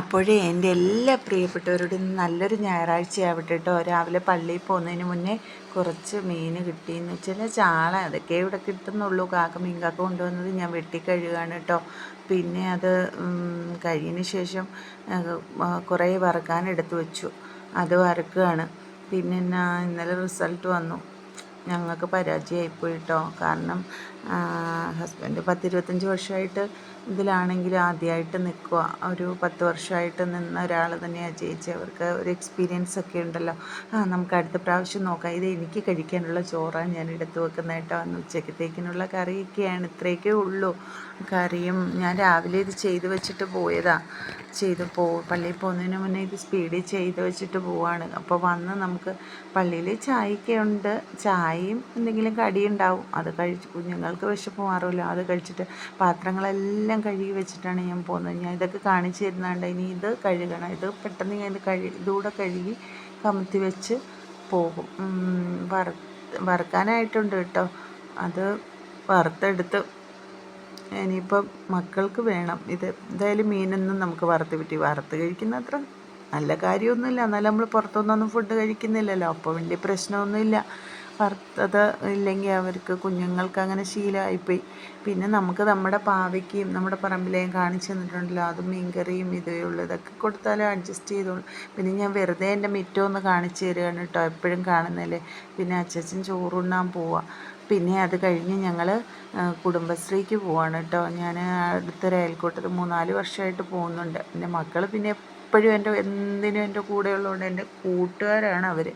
അപ്പോഴേ എൻ്റെ എല്ലാ പ്രിയപ്പെട്ടവരോടും നല്ലൊരു ഞായറാഴ്ചയാവട്ടെ കേട്ടോ. രാവിലെ പള്ളിയിൽ പോകുന്നതിന് മുന്നേ കുറച്ച് മീൻ കിട്ടിയെന്ന് വെച്ചാൽ ചാള, അതൊക്കെ ഇവിടെ കിട്ടുന്നുള്ളൂ. മീൻകാക്ക കൊണ്ടുവന്നത് ഞാൻ വെട്ടിക്കഴുകാണ് കേട്ടോ. പിന്നെ അത് കഴിഞ്ഞതിന് ശേഷം കുറേ വറുക്കാൻ എടുത്തു വെച്ചു, അത് വറുക്കുകയാണ്. പിന്നെ ഇന്നലെ റിസൾട്ട് വന്നു, ഞങ്ങൾക്ക് പരാജയമായിപ്പോയി കേട്ടോ. കാരണം ഹസ്ബൻഡ് 10-25 വർഷമായിട്ട് ഇതിലാണെങ്കിൽ ആദ്യമായിട്ട് നിൽക്കുക. ഒരു 10 വർഷമായിട്ട് നിന്ന ഒരാൾ തന്നെയാണ് ചേച്ചി. അവർക്ക് ഒരു എക്സ്പീരിയൻസ് ഒക്കെ ഉണ്ടല്ലോ. നമുക്ക് അടുത്ത പ്രാവശ്യം നോക്കാം. ഇത് എനിക്ക് കഴിക്കാനുള്ള ചോറാണ് ഞാൻ എടുത്തു വെക്കുന്നത് കേട്ടോ. അന്ന് ഉച്ചക്കത്തേക്കിനുള്ള കറിയൊക്കെയാണ്, ഇത്രയൊക്കെ ഉള്ളൂ. കറിയും ഞാൻ രാവിലെ ഇത് ചെയ്ത് വെച്ചിട്ട് പോയതാണ്. പള്ളിയിൽ പോകുന്നതിന് മുന്നേ ഇത് സ്പീഡിൽ ചെയ്ത് വെച്ചിട്ട് പോവാണ്. അപ്പോൾ വന്ന് നമുക്ക് പള്ളിയിൽ ചായയൊക്കെയുണ്ട്, ചായയും എന്തെങ്കിലും കടിയുണ്ടാവും. അത് കഴിച്ച് കുഞ്ഞുങ്ങൾക്ക് വിശപ്പ് മാറുമല്ലോ, അത് കഴിച്ചിട്ട് പാത്രങ്ങളെല്ലാം കഴുകി വെച്ചിട്ടാണ് ഞാൻ പോകുന്നത്. ഞാൻ ഇതൊക്കെ കാണിച്ചു തരുന്നുണ്ട്. ഇനി ഇത് കഴുകണം. ഇത് പെട്ടെന്ന് ഞാൻ ഇതുകൂടെ കഴുകി കമത്തി വെച്ച് പോകും. വറുക്കാനായിട്ടുണ്ട് കേട്ടോ. അത് വറുത്തെടുത്ത് ഇനിയിപ്പം മക്കൾക്ക് വേണം. എന്തായാലും മീനൊന്നും നമുക്ക് വറുത്ത് കഴിക്കുന്ന അത്ര നല്ല കാര്യമൊന്നുമില്ല. എന്നാലും നമ്മൾ പുറത്തുനിന്നൊന്നും ഫുഡ് കഴിക്കുന്നില്ലല്ലോ, അപ്പോൾ വലിയ പ്രശ്നമൊന്നുമില്ല. വറുത്തത് ഇല്ലെങ്കിൽ അവർക്ക് കുഞ്ഞുങ്ങൾക്ക് അങ്ങനെ ശീലമായിപ്പോയി. പിന്നെ നമുക്ക് നമ്മുടെ പാവയ്ക്കും നമ്മുടെ പറമ്പിലേയും കാണിച്ചു തന്നിട്ടുണ്ടല്ലോ, അതും മീൻകറിയും ഇതേ ഉള്ളൂ. ഇതൊക്കെ കൊടുത്താലും അഡ്ജസ്റ്റ് ചെയ്തോളും. പിന്നെ ഞാൻ വെറുതെ എൻ്റെ മിറ്റം ഒന്ന് കാണിച്ചു തരികയാണ് കേട്ടോ, എപ്പോഴും കാണുന്നല്ലേ. പിന്നെ അച്ഛൻ ചോറുണ്ണാൻ പോവാം. പിന്നെ അത് കഴിഞ്ഞ് ഞങ്ങൾ കുടുംബശ്രീക്ക് പോവാണ് കേട്ടോ. ഞാൻ അടുത്തൊരു അയൽക്കൂട്ടത്തിൽ 3-4 വർഷമായിട്ട് പോകുന്നുണ്ട്. എൻ്റെ മക്കൾ പിന്നെ എപ്പോഴും എന്തിനും എൻ്റെ കൂടെ ഉള്ളതുകൊണ്ട് എൻ്റെ കൂട്ടുകാരാണ് അവർ.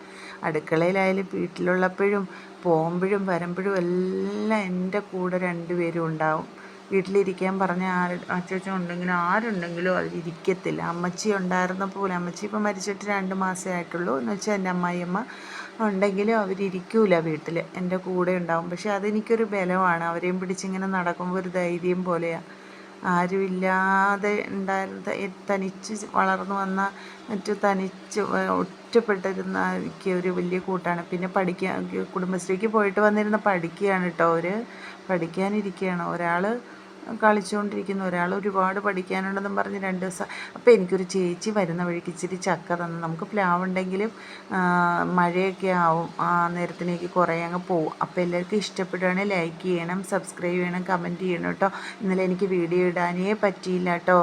അടുക്കളയിലായാലും വീട്ടിലുള്ളപ്പോഴും പോകുമ്പോഴും വരുമ്പോഴും എല്ലാം എൻ്റെ കൂടെ 2 പേരും ഉണ്ടാവും. വീട്ടിലിരിക്കാൻ പറഞ്ഞാൽ അച്ഛൻ ഉണ്ടെങ്കിലും ആരുണ്ടെങ്കിലും അതിലിരിക്കത്തില്ല. അമ്മച്ചി ഉണ്ടായിരുന്നപ്പോൾ പോലും, അമ്മച്ചി ഇപ്പം മരിച്ചിട്ട് 2 മാസമേ ആയിട്ടുള്ളൂ. എന്ന് വെച്ചാൽ എൻ്റെ അമ്മായിയമ്മ ഉണ്ടെങ്കിലും അവരിയ്ക്കൂല വീട്ടിൽ, എൻ്റെ കൂടെ ഉണ്ടാവും. പക്ഷെ അതെനിക്കൊരു ബലമാണ്. അവരെയും പിടിച്ചിങ്ങനെ നടക്കുമ്പോൾ ഒരു ധൈര്യം പോലെയാണ്. ആരുമില്ലാതെ തനിച്ച് വളർന്നു വന്ന തനിച്ച് ഒറ്റപ്പെട്ടിരുന്ന എനിക്ക് ഒരു വലിയ കൂട്ടാണ്. പിന്നെ കുടുംബശ്രീക്ക് പോയിട്ട് വന്നിരുന്ന പഠിക്കുകയാണ് കേട്ടോ. അവർ പഠിക്കാനിരിക്കുകയാണ്. ഒരാൾ കളിച്ചുകൊണ്ടിരിക്കുന്നു, ഒരാൾ ഒരുപാട് പഠിക്കാനുണ്ടെന്നും പറഞ്ഞ് 2 ദിവസം. അപ്പോൾ എനിക്കൊരു ചേച്ചി വരുന്ന വഴിക്ക് ഇച്ചിരി ചക്ക തന്നു. നമുക്ക് പ്ലാവുണ്ടെങ്കിലും മഴയൊക്കെ ആവും, ആ നേരത്തിലേക്ക് കുറേ അങ്ങ് പോവും. അപ്പോൾ എല്ലാവർക്കും ഇഷ്ടപ്പെടുകയാണെങ്കിൽ ലൈക്ക് ചെയ്യണം, സബ്സ്ക്രൈബ് ചെയ്യണം, കമൻറ്റ് ചെയ്യണം കേട്ടോ. ഇന്നലെ എനിക്ക് വീഡിയോ ഇടാനേ പറ്റിയില്ല കേട്ടോ.